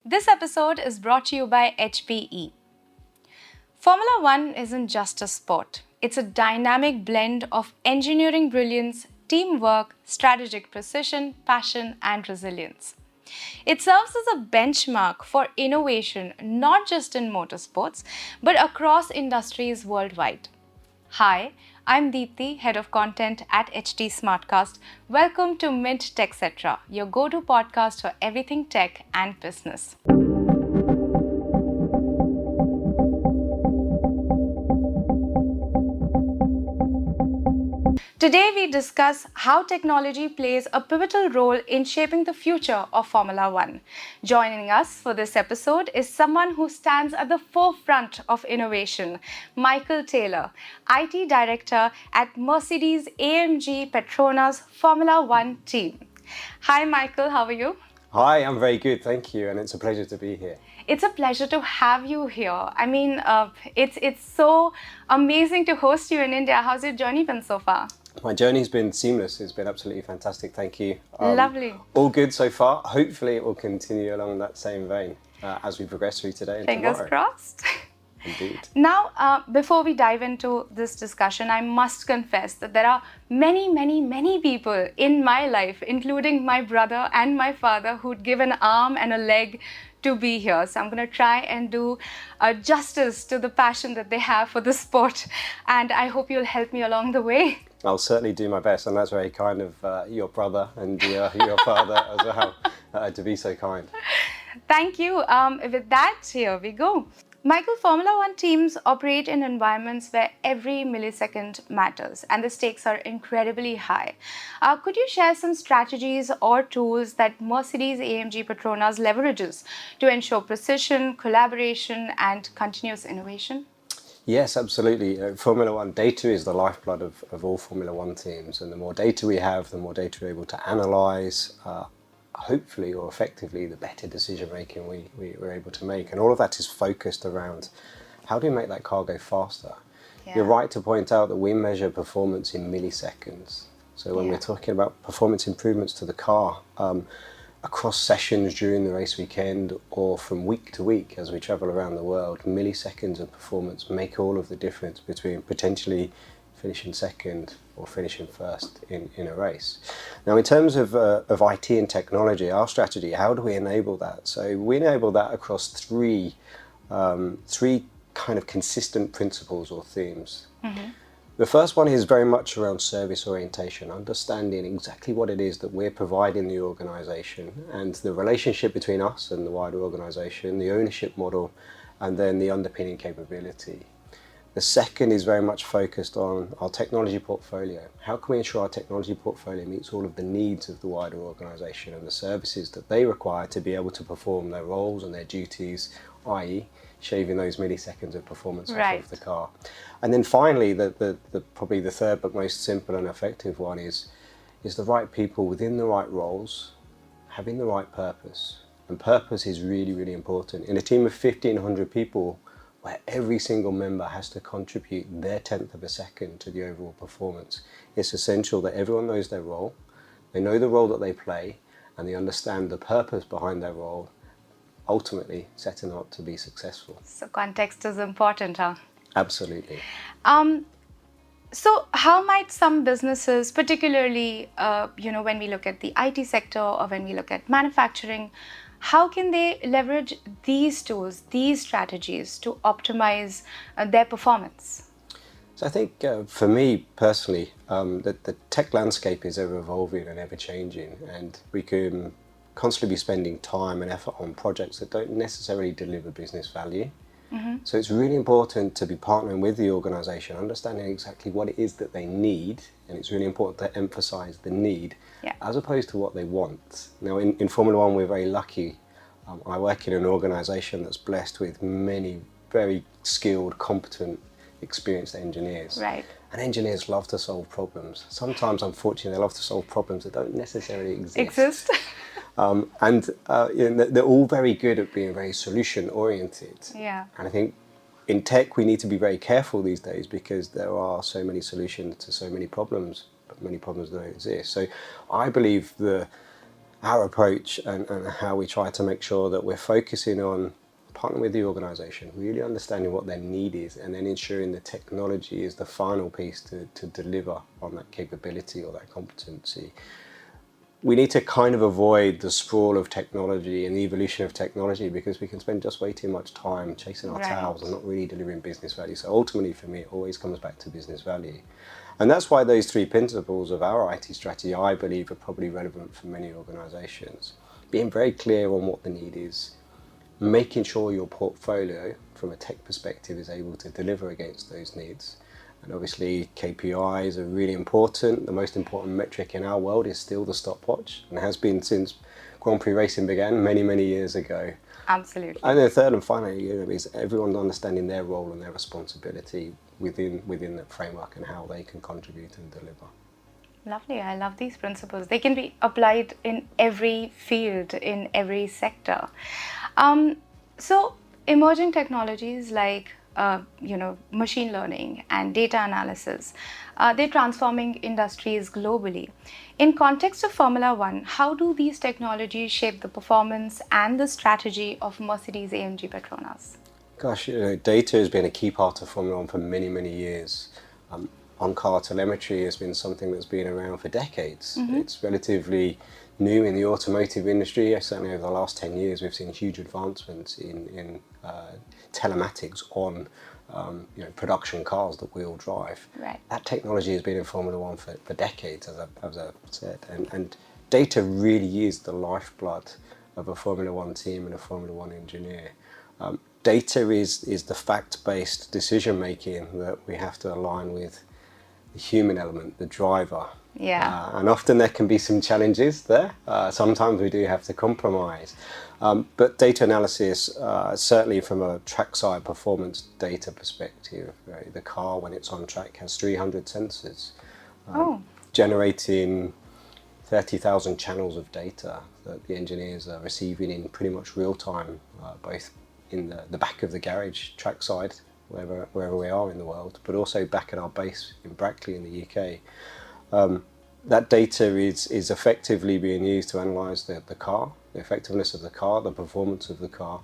This episode is brought to you by HPE. Formula One isn't just a sport, it's a dynamic blend of engineering brilliance, teamwork, strategic precision, passion, and resilience. It serves as a benchmark for innovation not just in motorsports, but across industries worldwide. Hi, I'm Deepthi, Head of Content at HT Smartcast. Welcome to Mint TechCetra, your go-to podcast for everything tech and business. Today, we discuss how technology plays a pivotal role in shaping the future of Formula One. Joining us for this episode is someone who stands at the forefront of innovation, Michael Taylor, IT Director at Mercedes AMG Petronas Formula One team. Hi, Michael, how are you? Hi, I'm very good, thank you, and it's a pleasure to be here. It's a pleasure to have you here. I mean, it's so amazing to host you in India. How's your journey been so far? My journey's been seamless. It's been absolutely fantastic. Thank you. Lovely. All good so far. Hopefully, it will continue along that same vein as we progress through today and Fingers tomorrow. crossed. Indeed. Now, before we dive into this discussion, I must confess that there are many people in my life, including my brother and my father, who'd give an arm and a leg to be here. So I'm going to try and do justice to the passion that they have for the sport. And I hope you'll help me along the way. I'll certainly do my best, and that's very kind of your brother and your father as well, to be so kind. Thank you. With that, here we go. Michael, Formula One teams operate in environments where every millisecond matters and the stakes are incredibly high. Could you share some strategies or tools that Mercedes AMG Petronas leverages to ensure precision, collaboration, and continuous innovation? Yes, absolutely. Formula One data is the lifeblood of all Formula One teams, and the more data we have, the more data we're able to analyse, hopefully or effectively, the better decision making we're able to make. And all of that is focused around how do we make that car go faster? Yeah. You're right to point out that we measure performance in milliseconds. So when we're talking about performance improvements to the car, across sessions during the race weekend or from week to week as we travel around the world, milliseconds of performance make all of the difference between potentially finishing second or finishing first in a race. Now, in terms of IT and technology, our strategy, how do we enable that? So we enable that across three kind of consistent principles or themes. Mm-hmm. The first one is very much around service orientation, understanding exactly what it is that we're providing the organisation and the relationship between us and the wider organisation, the ownership model, and then the underpinning capability. The second is very much focused on our technology portfolio. How can we ensure our technology portfolio meets all of the needs of the wider organisation and the services that they require to be able to perform their roles and their duties, i.e. shaving those milliseconds of performance off of the car. And then finally, the probably the third but most simple and effective one is the right people within the right roles, having the right purpose. And purpose is really important. In a team of 1,500 people, where every single member has to contribute their tenth of a second to the overall performance, it's essential that everyone knows their role, they know the role that they play, and they understand the purpose behind their role, ultimately setting up to be successful. So context is important, huh? Absolutely. So how might some businesses, particularly when we look at the IT sector or when we look at manufacturing, how can they leverage these tools, these strategies to optimize their performance? So I think for me personally, the tech landscape is ever evolving and ever changing, and we can constantly be spending time and effort on projects that don't necessarily deliver business value. Mm-hmm. So it's really important to be partnering with the organisation, understanding exactly what it is that they need, and it's really important to emphasise the need as opposed to what they want. Now in Formula One we're very lucky. I work in an organisation that's blessed with many very skilled, competent, experienced engineers. Right. And engineers love to solve problems. Sometimes, unfortunately, they love to solve problems that don't necessarily exist. They're all very good at being very solution-oriented. Yeah. And I think in tech, we need to be very careful these days because there are so many solutions to so many problems, but many problems don't exist. So I believe our approach and how we try to make sure that we're focusing on partnering with the organisation, really understanding what their need is, and then ensuring the technology is the final piece to deliver on that capability or that competency. We need to kind of avoid the sprawl of technology and the evolution of technology, because we can spend just way too much time chasing our tails and not really delivering business value. So ultimately for me, it always comes back to business value. And that's why those three principles of our IT strategy, I believe, are probably relevant for many organisations. Being very clear on what the need is, making sure your portfolio from a tech perspective is able to deliver against those needs. And obviously KPIs are really important. The most important metric in our world is still the stopwatch, and has been since Grand Prix racing began many, many years ago. Absolutely. And then third and finally, is everyone understanding their role and their responsibility within that framework and how they can contribute and deliver. Lovely. I love these principles. They can be applied in every field, in every sector. So emerging technologies like machine learning and data analysis, they're transforming industries globally. In context of Formula One, how do these technologies shape the performance and the strategy of Mercedes AMG Petronas? Gosh, data has been a key part of Formula One for many, many years. On-car telemetry has been something that's been around for decades. It's relatively new in the automotive industry. Certainly over the last 10 years, we've seen huge advancements in telematics on production cars that we all drive. Right. That technology has been in Formula One for decades, as I've said. And data really is the lifeblood of a Formula One team and a Formula One engineer. Data is the fact-based decision-making that we have to align with the human element, the driver. Yeah. And often there can be some challenges there. Sometimes we do have to compromise. But data analysis, certainly from a trackside performance data perspective, right, the car when it's on track has 300 sensors, generating 30,000 channels of data that the engineers are receiving in pretty much real time, both in the back of the garage trackside, wherever we are in the world, but also back at our base in Brackley in the UK. That data is effectively being used to analyse the car, the effectiveness of the car, the performance of the car.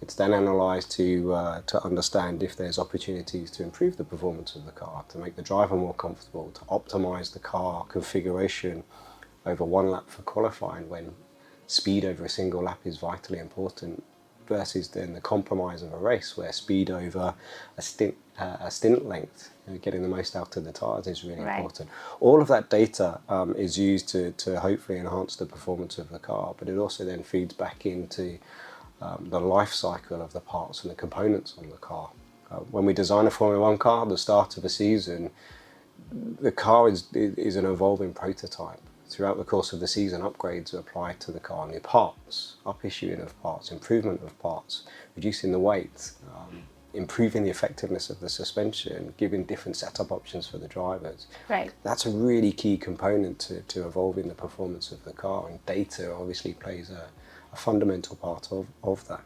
It's then analysed to understand if there's opportunities to improve the performance of the car, to make the driver more comfortable, to optimise the car configuration over one lap for qualifying, when speed over a single lap is vitally important, versus then the compromise of a race where speed over a stint length, getting the most out of the tyres, is really important. All of that data is used to hopefully enhance the performance of the car, but it also then feeds back into the life cycle of the parts and the components on the car. When we design a Formula One car at the start of a season, the car is an evolving prototype. Throughout the course of the season, upgrades are applied to the car, new parts, up-issuing of parts, improvement of parts, reducing the weight, improving the effectiveness of the suspension, giving different setup options for the drivers. Right. That's a really key component to evolving the performance of the car, and data obviously plays a fundamental part of that.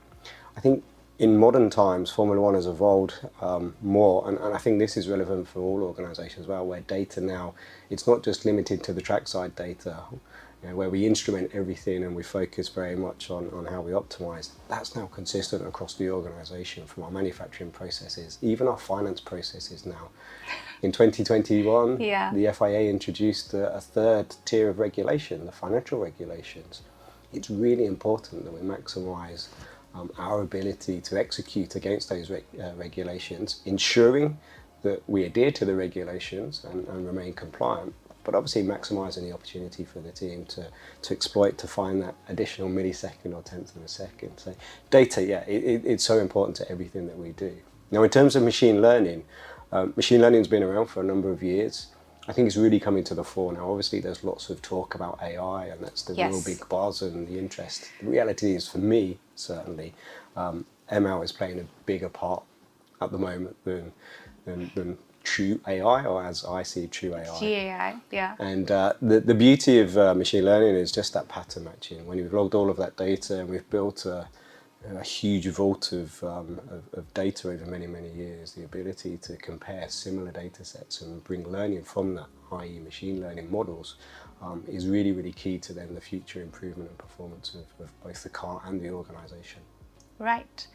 I think in modern times, Formula One has evolved more, and I think this is relevant for all organisations as well, where data now, it's not just limited to the trackside data, where we instrument everything and we focus very much on how we optimise. That's now consistent across the organisation, from our manufacturing processes, even our finance processes now. In 2021, the FIA introduced a third tier of regulation, the financial regulations. It's really important that we maximise our ability to execute against those regulations, ensuring that we adhere to the regulations and remain compliant, but obviously maximising the opportunity for the team to exploit, to find that additional millisecond or tenth of a second. So data, it's so important to everything that we do. Now, in terms of machine learning has been around for a number of years. I think it's really coming to the fore now. Obviously, there's lots of talk about AI, and that's the real big buzz and the interest. The reality is, for me, certainly, ML is playing a bigger part at the moment than true AI, or as I see true AI. GAI, yeah. And the beauty of machine learning is just that pattern matching. When you've logged all of that data and we've built a huge vault of data over many, many years, the ability to compare similar data sets and bring learning from that i.e. machine learning models, is really, really key to then the future improvement and performance of both the car and the organisation. Right.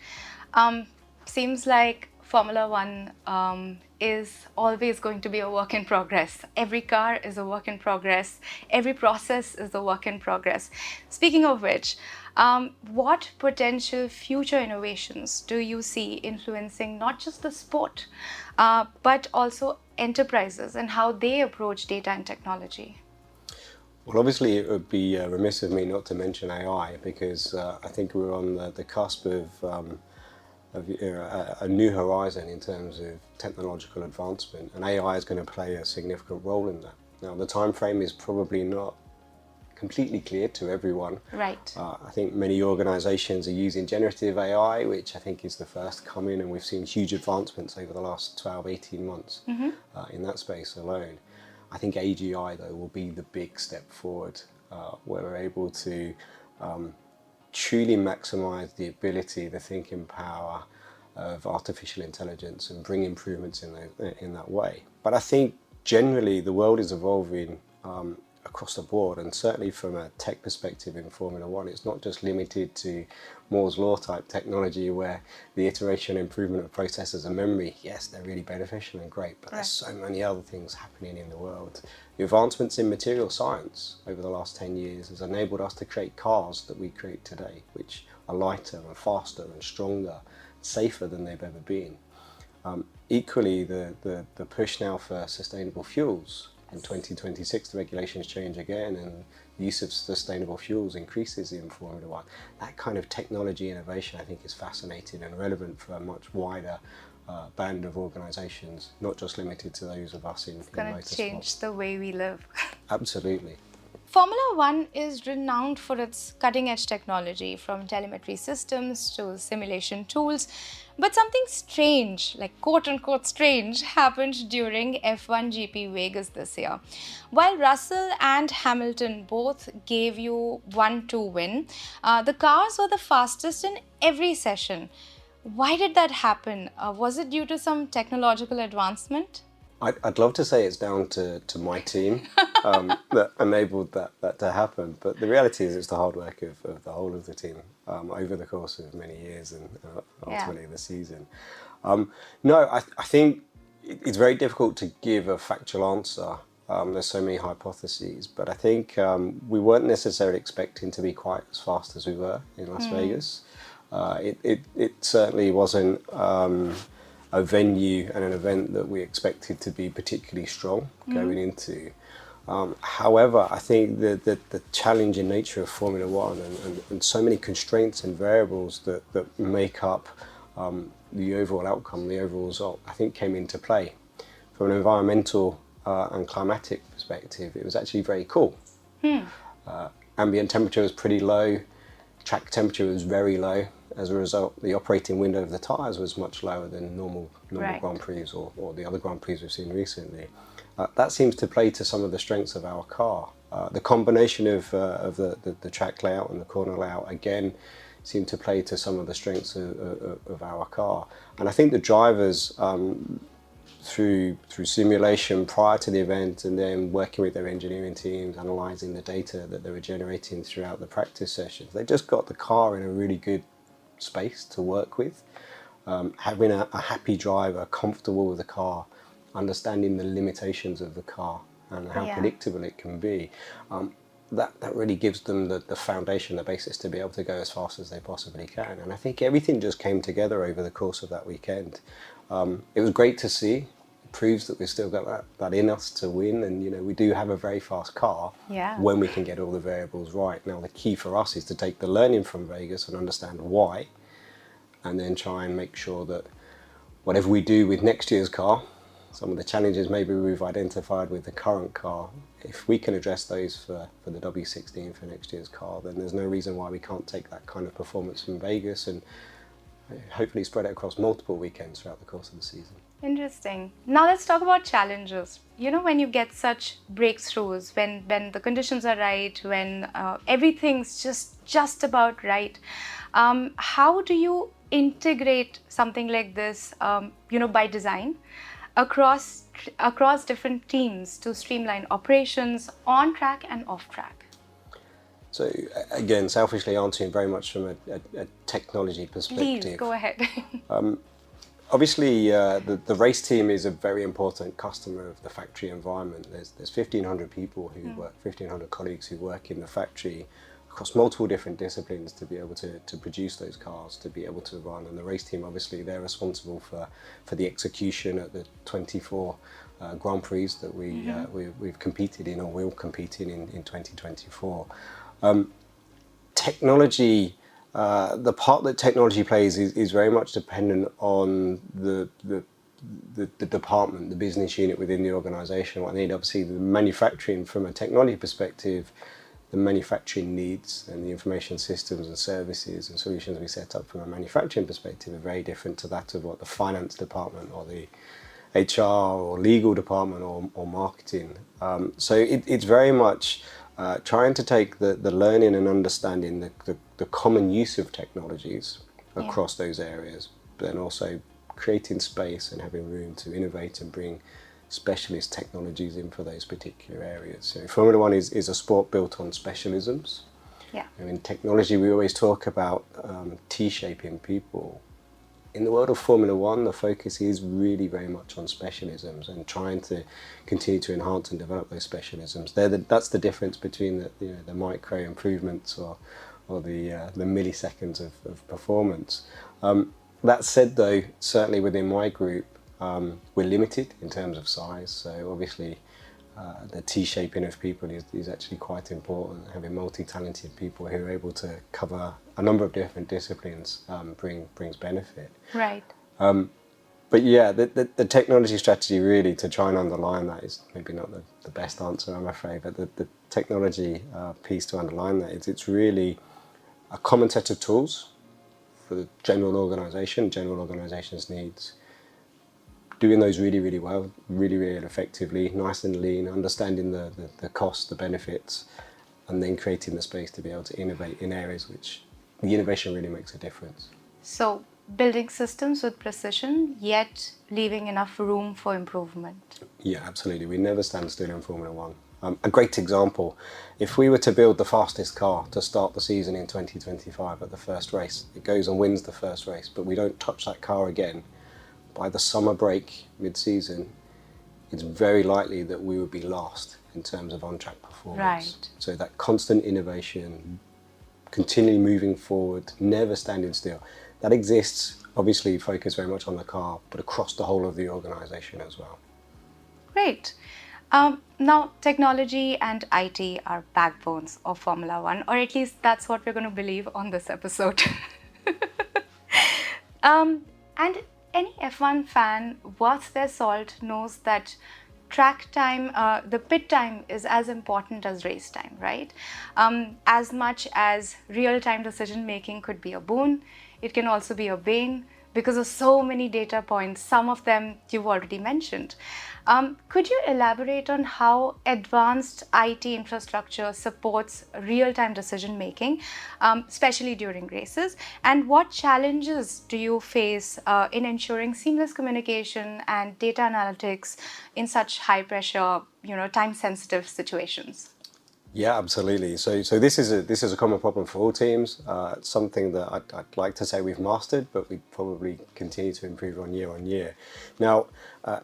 Seems like Formula One is always going to be a work in progress. Every car is a work in progress. Every process is a work in progress. Speaking of which, what potential future innovations do you see influencing not just the sport, but also enterprises and how they approach data and technology? Well, obviously, it would be remiss of me not to mention AI, because I think we're on the cusp of a new horizon in terms of technological advancement, and AI is going to play a significant role in that. Now, the time frame is probably not completely clear to everyone. Right. I think many organisations are using generative AI, which I think is the first to come in, and we've seen huge advancements over the last 12, 18 months in that space alone. I think AGI, though, will be the big step forward, where we're able to truly maximise the ability, the thinking power of artificial intelligence and bring improvements in that way. But I think generally the world is evolving across the board, and certainly from a tech perspective in Formula One, it's not just limited to Moore's law type technology where the iteration and improvement of processors and memory, yes, they're really beneficial and great, but there's so many other things happening in the world. The advancements in material science over the last 10 years has enabled us to create cars that we create today, which are lighter and faster and stronger, safer than they've ever been. Equally, the push now for sustainable fuels. In 2026, the regulations change again, and the use of sustainable fuels increases in Formula One. That kind of technology innovation, I think, is fascinating and relevant for a much wider band of organisations, not just limited to those of us in motorsport. It's going to change the way we live. Absolutely. Formula One is renowned for its cutting-edge technology, from telemetry systems to simulation tools. But something strange, like quote-unquote strange, happened during F1 GP Vegas this year. While Russell and Hamilton both gave you 1-2 win, the cars were the fastest in every session. Why did that happen? Was it due to some technological advancement? I'd love to say it's down to my team that enabled that to happen, but the reality is it's the hard work of the whole of the team over the course of many years and ultimately the season. No, I think it's very difficult to give a factual answer. There's so many hypotheses, but I think we weren't necessarily expecting to be quite as fast as we were in Las Vegas. It certainly wasn't a venue and an event that we expected to be particularly strong going into. However, I think the challenging nature of Formula One and so many constraints and variables that make up the overall outcome, the overall result, I think came into play. From an environmental and climatic perspective, it was actually very cool. Ambient temperature was pretty low, track temperature was very low. As a result, the operating window of the tyres was much lower than normal Grand Prix or the other Grand Prix we've seen recently. That seems to play to some of the strengths of our car. The combination of the track layout and the corner layout, again, seem to play to some of the strengths of our car. And I think the drivers, through simulation prior to the event and then working with their engineering teams, analysing the data that they were generating throughout the practice sessions, they just got the car in a really good space to work with. Having a happy driver, comfortable with the car, understanding the limitations of the car and how predictable it can be, that really gives them the foundation, the basis to be able to go as fast as they possibly can. And I think everything just came together over the course of that weekend. It was great to see. It proves that we've still got that in us to win, and we do have a very fast car when we can get all the variables right. Now the key for us is to take the learning from Vegas and understand why, and then try and make sure that whatever we do with next year's car, some of the challenges maybe we've identified with the current car, if we can address those for the W16 for next year's car, then there's no reason why we can't take that kind of performance from Vegas and hopefully spread it across multiple weekends throughout the course of the season. Interesting. Now let's talk about challenges. When you get such breakthroughs, when the conditions are right, when everything's just about right, how do you integrate something like this, by design? across different teams to streamline operations on track and off track? So again, selfishly answering very much from a technology Please perspective. go ahead. Obviously, the race team is a very important customer of the factory environment. There's 1,500 people who work, 1,500 colleagues who work in the factory across multiple different disciplines to be able to produce those cars, to be able to run. And the race team, obviously, they're responsible for the execution at the 24 Grand Prix that we've competed in or will compete in 2024. Technology, the part that technology plays is very much dependent on the department, the business unit within the organisation. What they need, obviously, the manufacturing from a technology perspective, the manufacturing needs and the information systems and services and solutions we set up from a manufacturing perspective are very different to that of what the finance department or the HR or legal department or marketing. So it's very much trying to take the learning and understanding the common use of technologies across those areas, but then also creating space and having room to innovate and bring specialist technologies in for those particular areas. So Formula One is a sport built on specialisms. Yeah. In technology, we always talk about T-shaping people. In the world of Formula One, the focus is really very much on specialisms and trying to continue to enhance and develop those specialisms. That's the difference between the micro improvements or the milliseconds of performance. That said, though, certainly within my group, we're limited in terms of size. So obviously, the T-shaping of people is actually quite important. Having multi-talented people who are able to cover a number of different disciplines brings benefit. Right. But yeah, the technology strategy really to try and underline that is maybe not the best answer, I'm afraid, but the technology piece to underline that is it's really a common set of tools for the general organisation's needs. Doing those really, really well, really, really effectively, nice and lean, understanding the costs, the benefits, and then creating the space to be able to innovate in areas which the innovation really makes a difference. So building systems with precision, yet leaving enough room for improvement. Yeah, absolutely. We never stand still in Formula One. A great example, if we were to build the fastest car to start the season in 2025 at the first race, it goes and wins the first race, but we don't touch that car again, by the summer break, mid-season, it's very likely that we would be last in terms of on-track performance. Right. So that constant innovation, continually moving forward, never standing still, that exists, obviously focused very much on the car, but across the whole of the organisation as well. Great. Now, technology and IT are backbones of Formula One, or at least that's what we're going to believe on this episode. And any F1 fan worth their salt knows that track time, the pit time is as important as race time, right? As much as real-time decision making could be a boon, it can also be a bane because of so many data points, some of them you've already mentioned. Could you elaborate on how advanced IT infrastructure supports real-time decision making, especially during races, and what challenges do you face in ensuring seamless communication and data analytics in such high-pressure, time-sensitive situations? Yeah, absolutely. So this is a common problem for all teams. It's something that I'd like to say we've mastered, but we probably continue to improve on year. Now,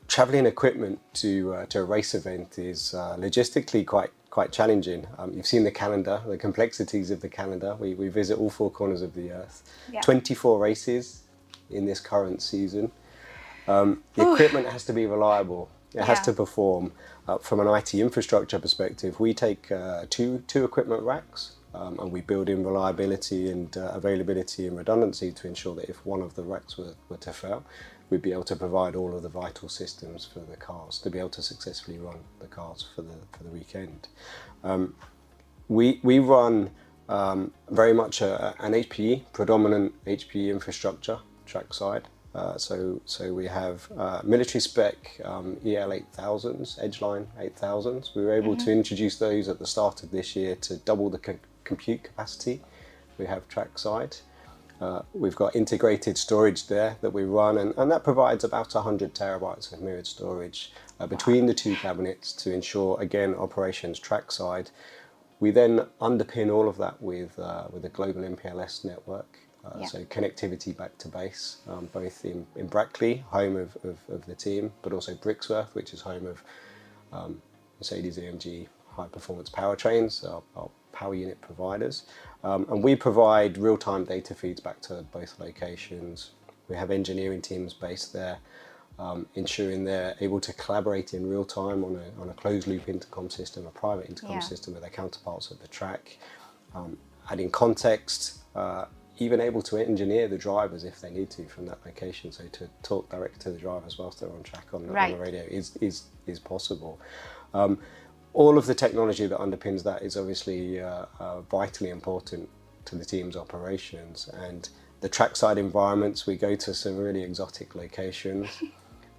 travelling equipment to a race event is logistically quite challenging. You've seen the calendar, the complexities of the calendar. We visit all four corners of the earth. Yeah. 24 races in this current season. The equipment has to be reliable. It has to perform. From an IT infrastructure perspective, we take two equipment racks and we build in reliability and availability and redundancy to ensure that if one of the racks were to fail, we'd be able to provide all of the vital systems for the cars to be able to successfully run the cars for the weekend. We run very much an HPE, predominant HPE infrastructure trackside. So we have military spec EL 8000s, Edgeline 8000s. We were able to introduce those at the start of this year to double the compute capacity we have trackside. We've got integrated storage there that we run, and that provides about 100 terabytes of mirrored storage between the two cabinets to ensure, again, operations trackside. We then underpin all of that with a global MPLS network, so connectivity back to base, both in Brackley, home of the team, but also Brixworth, which is home of Mercedes AMG high performance powertrains, our power unit providers. And we provide real-time data feeds back to both locations. We have engineering teams based there, ensuring they're able to collaborate in real time on a closed loop intercom system, a private intercom system with their counterparts at the track, adding context, even able to engineer the drivers if they need to from that location. So to talk direct to the drivers whilst they're on track on the radio is possible. All of the technology that underpins that is obviously vitally important to the team's operations, and the trackside environments, we go to some really exotic locations.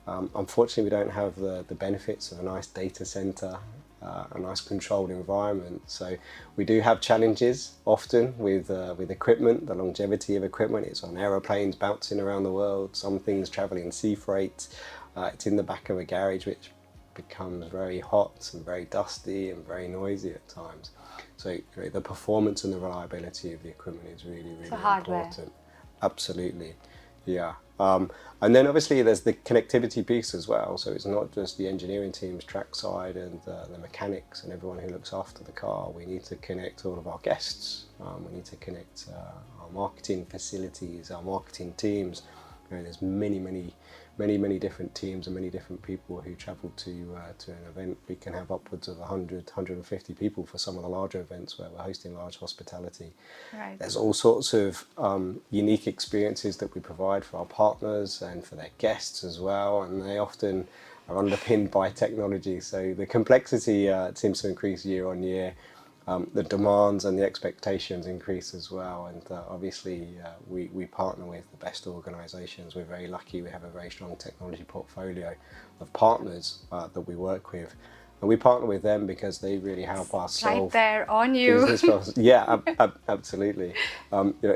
Unfortunately, we don't have the benefits of a nice data center, a nice controlled environment. So we do have challenges often with equipment, the longevity of equipment. It's on aeroplanes bouncing around the world, some things traveling sea freight. It's in the back of a garage, which becomes very hot and very dusty and very noisy at times. So the performance and the reliability of the equipment is really, really important. Absolutely, yeah. And then obviously there's the connectivity piece as well. So it's not just the engineering teams trackside and the mechanics and everyone who looks after the car. We need to connect all of our guests. We need to connect our marketing facilities, our marketing teams. There's many different teams and many different people who travel to an event. We can have upwards of 100, 150 people for some of the larger events where we're hosting large hospitality. Right. There's all sorts of unique experiences that we provide for our partners and for their guests as well, and they often are underpinned by technology. So the complexity seems to increase year on year. The demands and the expectations increase as well, and obviously we partner with the best organisations. We're very lucky, we have a very strong technology portfolio of partners that we work with, and we partner with them because they really help us solve right there on you. business problems. Yeah, absolutely.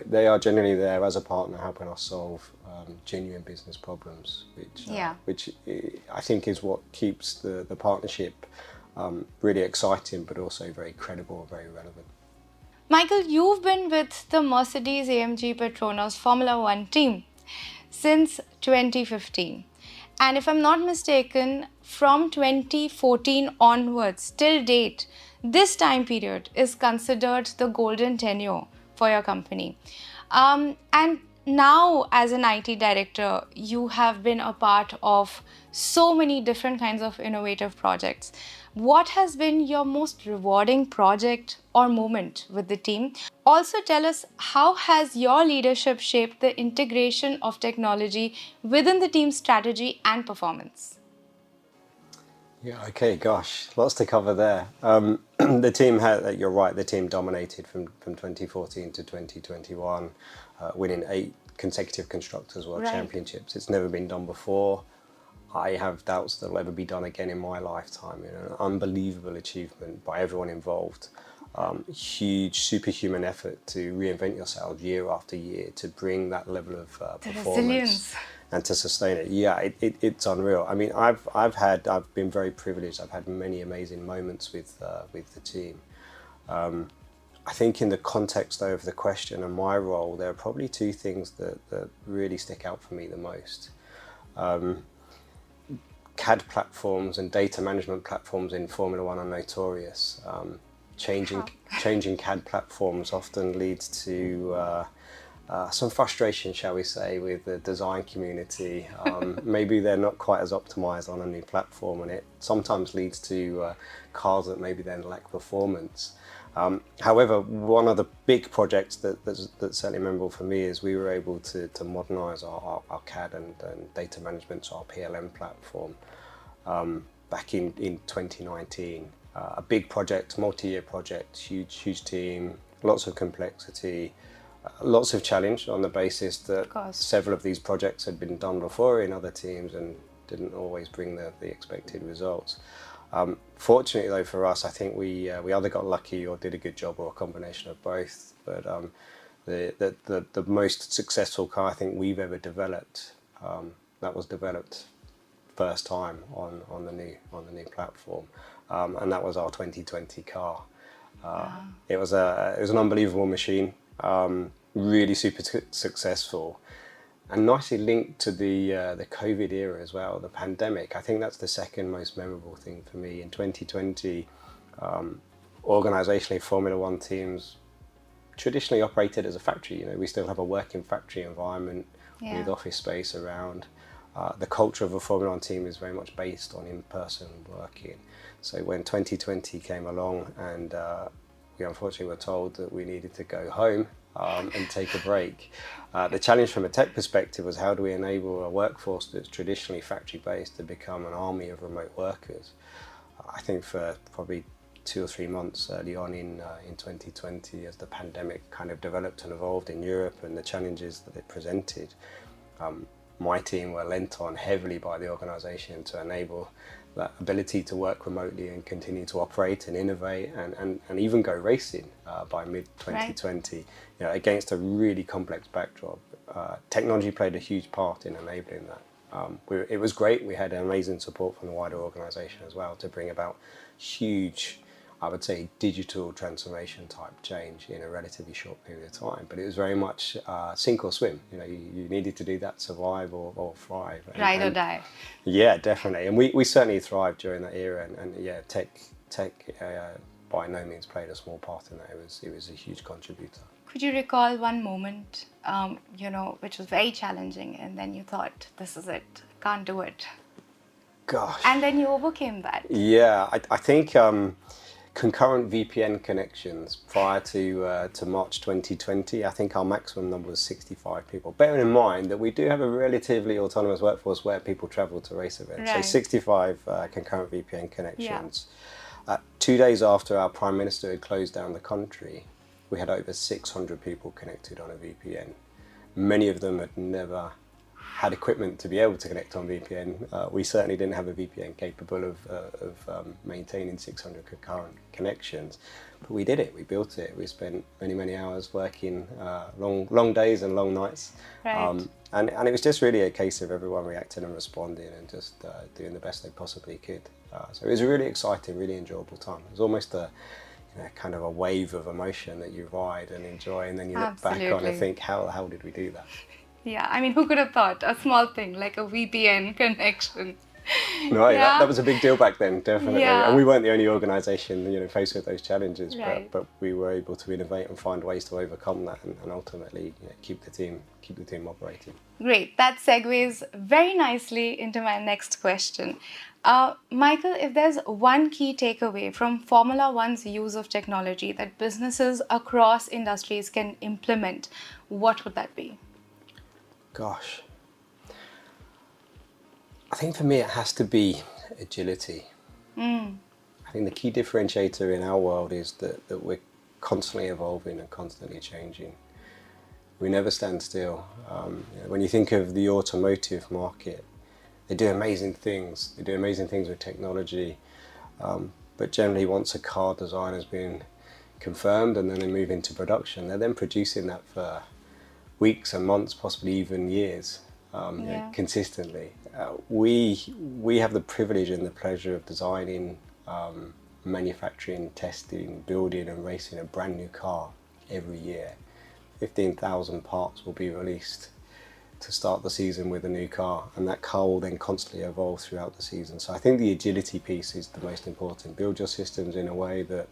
They are generally there as a partner helping us solve genuine business problems, which I think is what keeps the partnership really exciting, but also very credible, very relevant. Michael, you've been with the Mercedes AMG Petronas Formula One team since 2015. And if I'm not mistaken, from 2014 onwards till date, this time period is considered the golden tenure for your company. And now, as an IT director, you have been a part of so many different kinds of innovative projects. What has been your most rewarding project or moment with the team? Also, tell us, how has your leadership shaped the integration of technology within the team's strategy and performance? Yeah, okay, gosh, lots to cover there. The team had, you're right, the team dominated from 2014 to 2021, winning 8 consecutive Constructors' World Championships. It's never been done before. I have doubts that it'll ever be done again in my lifetime. An unbelievable achievement by everyone involved. Huge superhuman effort to reinvent yourself year after year to bring that level of performance and to sustain it. Yeah, it's unreal. I mean, I've been very privileged. I've had many amazing moments with the team. I think in the context though of the question and my role, there are probably 2 things that really stick out for me the most. CAD platforms and data management platforms in Formula One are notorious. Changing CAD platforms often leads to some frustration, shall we say, with the design community. Maybe they're not quite as optimized on a new platform, and it sometimes leads to cars that maybe then lack performance. However, one of the big projects that's certainly memorable for me is we were able to modernize our CAD and data management, so our PLM platform, back in 2019. A big project, multi-year project, huge team, lots of complexity, lots of challenge on the basis that several of these projects had been done before in other teams and didn't always bring the expected results. Fortunately though for us, I think we either got lucky or did a good job or a combination of both. But The most successful car I think we've ever developed. That was developed first time on the new platform, and that was our 2020 car. It was an unbelievable machine, really super successful, and nicely linked to the COVID era as well, the pandemic. I think that's the second most memorable thing for me in 2020. Organisationally, Formula One teams traditionally operated as a factory. You know, we still have a working factory environment with office space around. The culture of a Formula One team is very much based on in-person working. So when 2020 came along and we unfortunately were told that we needed to go home and take a break, the challenge from a tech perspective was how do we enable a workforce that's traditionally factory-based to become an army of remote workers. I think for probably 2 or 3 months early on in 2020, as the pandemic kind of developed and evolved in Europe and the challenges that it presented, my team were lent on heavily by the organisation to enable that ability to work remotely and continue to operate and innovate and even go racing by mid-2020, you know, against a really complex backdrop. Technology played a huge part in enabling that. It was great. We had amazing support from the wider organisation as well to bring about huge, I would say, digital transformation type change in a relatively short period of time. But it was very much sink or swim. You know, you needed to do that, survive or thrive. Ride or die. Yeah, definitely. And we certainly thrived during that era. And yeah, tech by no means played a small part in that. It was a huge contributor. Could you recall one moment, which was very challenging, and then you thought, this is it, can't do it? Gosh. And then you overcame that. Yeah, I think concurrent VPN connections prior to March 2020, I think our maximum number was 65 people. Bearing in mind that we do have a relatively autonomous workforce where people travel to race events. Right. So 65 concurrent VPN connections. 2 days after our Prime Minister had closed down the country, we had over 600 people connected on a VPN. Many of them had never had equipment to be able to connect on VPN. We certainly didn't have a VPN capable of maintaining 600 concurrent connections, but we did it. We built it. We spent many hours working, long days and long nights. Right. And it was just really a case of everyone reacting and responding and just doing the best they possibly could. So it was a really exciting, really enjoyable time. It was almost kind of a wave of emotion that you ride and enjoy, and then you look back on and think, how the hell did we do that? Yeah, I mean, who could have thought a small thing like a VPN connection? Right, that was a big deal back then, definitely. Yeah. And we weren't the only organisation, faced with those challenges, Right. but we were able to innovate and find ways to overcome that and ultimately keep the team operating. Great. That segues very nicely into my next question. Michael, if there's one key takeaway from Formula One's use of technology that businesses across industries can implement, what would that be? Gosh. I think for me it has to be agility. I think the key differentiator in our world is that we're constantly evolving and constantly changing. We never stand still. When you think of the automotive market, they do amazing things. They do amazing things with technology, but generally once a car design has been confirmed and then they move into production, they're then producing that for weeks and months, possibly even years, consistently. We have the privilege and the pleasure of designing, manufacturing, testing, building and racing a brand new car every year. 15,000 parts will be released to start the season with a new car, and that car will then constantly evolve throughout the season. So I think the agility piece is the most important. Build your systems in a way that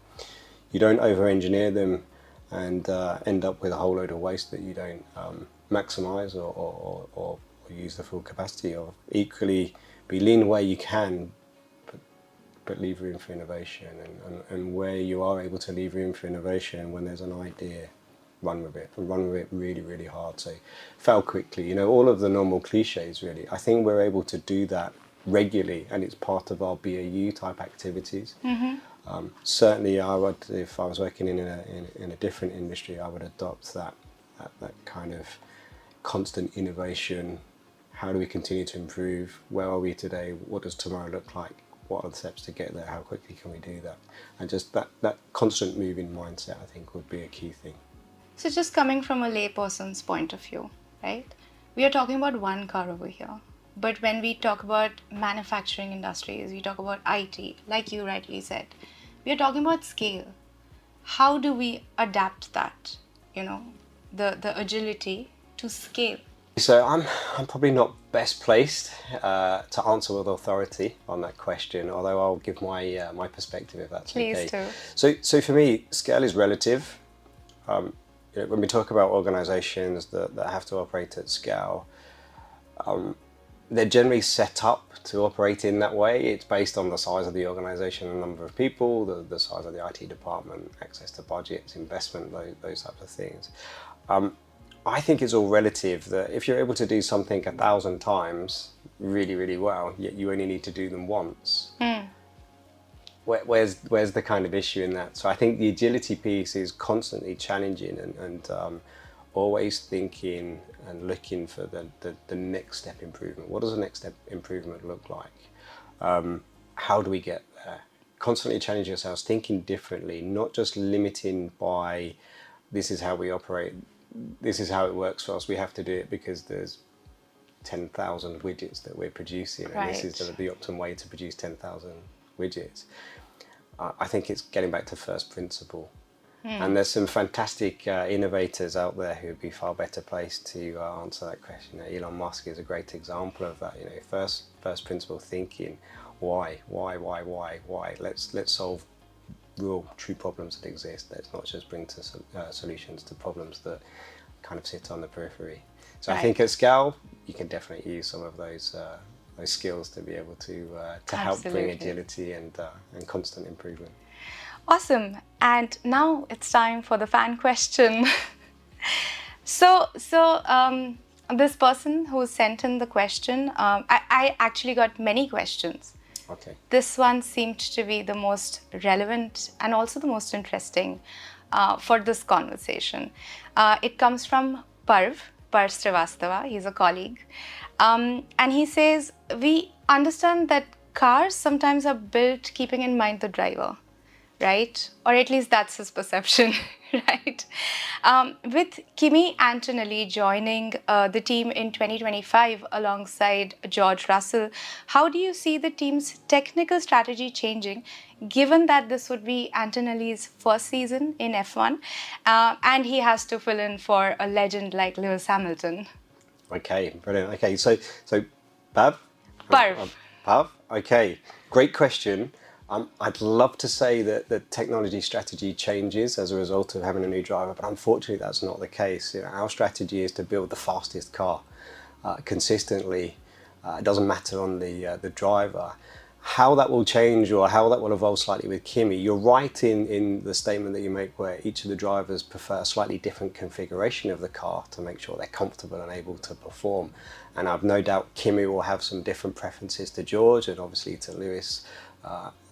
you don't over-engineer them and end up with a whole load of waste that you don't maximise or use the full capacity of. Equally, be lean where you can, but leave room for innovation. And where you are able to leave room for innovation, when there's an idea, run with it, and run with it really, really hard. So fail quickly, all of the normal cliches really. I think we're able to do that regularly, and it's part of our BAU type activities. Certainly I would, if I was working in a different industry, I would adopt that kind of constant innovation. How do we continue to improve? Where are we today? What does tomorrow look like? What are the steps to get there? How quickly can we do that? And just that constant moving mindset, I think, would be a key thing. So just coming from a layperson's point of view, right? We are talking about one car over here. But when we talk about manufacturing industries, we talk about IT, like you rightly said, we are talking about scale. How do we adapt that, the agility to scale? So I'm probably not best placed to answer with authority on that question, although I'll give my perspective if that's Please okay. do. So for me, scale is relative. When we talk about organisations that have to operate at scale, they're generally set up to operate in that way. It's based on the size of the organisation, the number of people, the size of the IT department, access to budgets, investment, those types of things. I think it's all relative, that if you're able to do something 1,000 times really, really well, yet you only need to do them once, where's the kind of issue in that? So I think the agility piece is constantly challenging and always thinking and looking for the next step improvement. What does the next step improvement look like? How do we get there? Constantly challenging ourselves, thinking differently, not just limiting by this is how we operate, this is how it works for us, we have to do it because there's 10,000 widgets that we're producing, and Right. this is the optimum way to produce 10,000 widgets. I think it's getting back to first principle. And there's some fantastic innovators out there who would be far better placed to answer that question. Elon Musk is a great example of that. First principle thinking. Why? Let's solve real, true problems that exist. Let's not just bring solutions to problems that kind of sit on the periphery. So I think at scale, you can definitely use some of those skills to be able to help bring Absolutely. agility and constant improvement. Awesome. And now it's time for the fan question. So this person who sent in the question, I actually got many questions. Okay. This one seemed to be the most relevant and also the most interesting for this conversation. It comes from Parv Srivastava. He's a colleague. And he says, we understand that cars sometimes are built keeping in mind the driver, right? Or at least that's his perception, right? With Kimi Antonelli joining the team in 2025 alongside George Russell, how do you see the team's technical strategy changing, given that this would be Antonelli's first season in F1 and he has to fill in for a legend like Lewis Hamilton? Okay, brilliant. Okay, so Pav? Parv. Pav? Okay, great question. I'd love to say that the technology strategy changes as a result of having a new driver, but unfortunately that's not the case. Our strategy is to build the fastest car consistently. It doesn't matter on the driver. How that will change or how that will evolve slightly with Kimi, you're right in the statement that you make where each of the drivers prefer a slightly different configuration of the car to make sure they're comfortable and able to perform. And I've no doubt Kimi will have some different preferences to George and obviously to Lewis.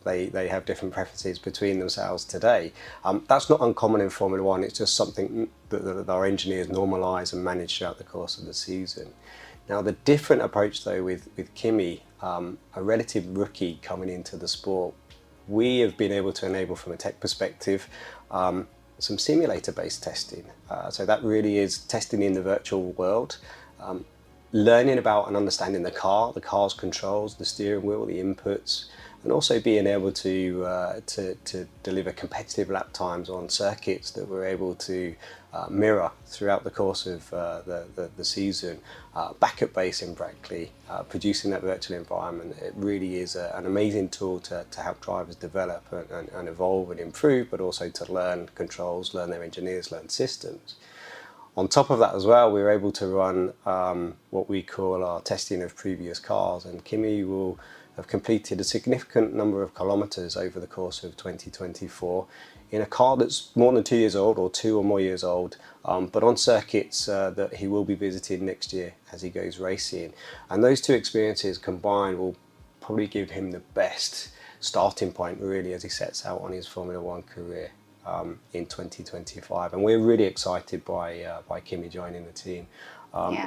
They have different preferences between themselves today. That's not uncommon in Formula One. It's just something that our engineers normalise and manage throughout the course of the season. Now, the different approach though with Kimi, a relative rookie coming into the sport, we have been able to enable from a tech perspective some simulator-based testing. So that really is testing in the virtual world, learning about and understanding the car's controls, the steering wheel, the inputs, and also being able to deliver competitive lap times on circuits that we're able to mirror throughout the course of the season, back at base in Brackley, producing that virtual environment. It really is an amazing tool to help drivers develop and evolve and improve, but also to learn controls, learn their engineers, learn systems. On top of that as well, we were able to run what we call our testing of previous cars, and Kimi will have completed a significant number of kilometres over the course of 2024 in a car that's more than 2 years old or 2 or more years old, but on circuits that he will be visiting next year as he goes racing. And those two experiences combined will probably give him the best starting point really as he sets out on his Formula One career in 2025. And we're really excited by Kimi joining the team.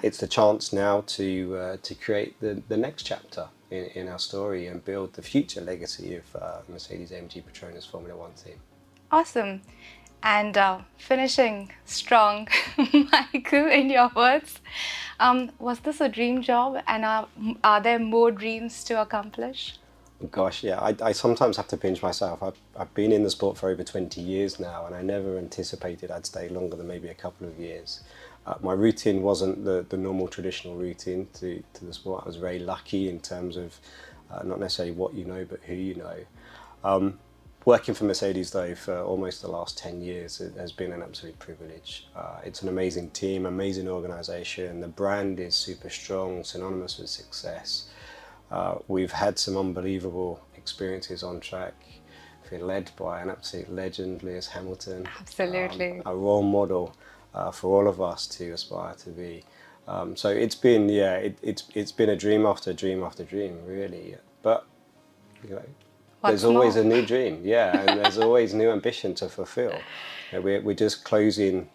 It's the chance now to create the next chapter in our story and build the future legacy of Mercedes AMG Petronas Formula One team. Awesome. And finishing strong, Michael, in your words, was this a dream job, and are there more dreams to accomplish? Gosh, yeah, I sometimes have to pinch myself. I've been in the sport for over 20 years now, and I never anticipated I'd stay longer than maybe a couple of years. My routine wasn't the normal traditional routine to the sport. I was very lucky in terms of not necessarily what you know, but who you know. Working for Mercedes, though, for almost the last 10 years has been an absolute privilege. It's an amazing team, amazing organisation. The brand is super strong, synonymous with success. We've had some unbelievable experiences on track. We're led by an absolute legend, Lewis Hamilton. Absolutely. A role model for all of us to aspire to be. So it's been, yeah, it's been a dream after dream after dream, really. But you know, What's there's always more? a new dream, yeah, and there's always new ambition to fulfill. You know, we're just closing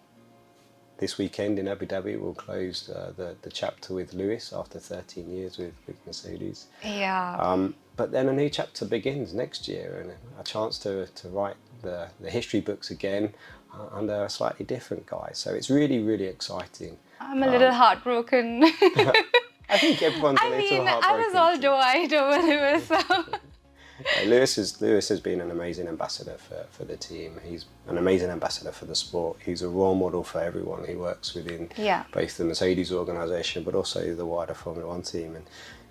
this weekend in Abu Dhabi. We'll close the chapter with Lewis after 13 years with Mercedes. Yeah. But then a new chapter begins next year, and a chance to write the history books again under a slightly different guy. So it's really, really exciting. I'm a little heartbroken. I think everyone's a I little mean, I heartbroken. was all too. doe-eyed over Lewis. So. Lewis has been an amazing ambassador for the team. He's an amazing ambassador for the sport. He's a role model for everyone who works within Yeah. both the Mercedes organisation, but also the wider Formula One team. And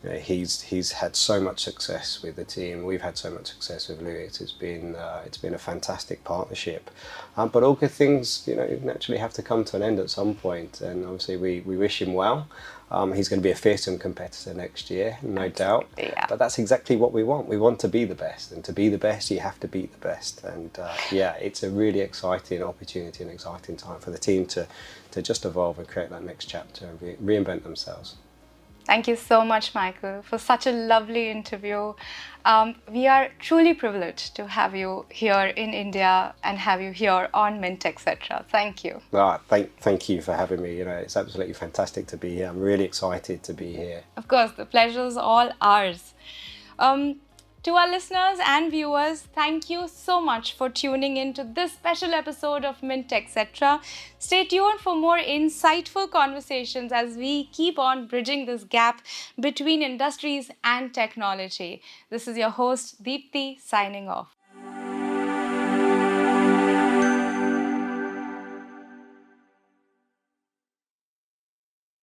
you know, he's had so much success with the team. We've had so much success with Lewis. It's been a fantastic partnership. But all good things, naturally have to come to an end at some point. And obviously, we wish him well. He's going to be a fearsome competitor next year, no doubt. Yeah. But that's exactly what we want. We want to be the best, and to be the best, you have to beat the best. And yeah, it's a really exciting opportunity and exciting time for the team to just evolve and create that next chapter and reinvent themselves. Thank you so much, Michael, for such a lovely interview. We are truly privileged to have you here in India and have you here on Mint, etc. Thank you. Thank you for having me. It's absolutely fantastic to be here. I'm really excited to be here. Of course, the pleasure is all ours. To our listeners and viewers, thank you so much for tuning in to this special episode of Mint, etc. Stay tuned for more insightful conversations as we keep on bridging this gap between industries and technology. This is your host, Deepthi, signing off.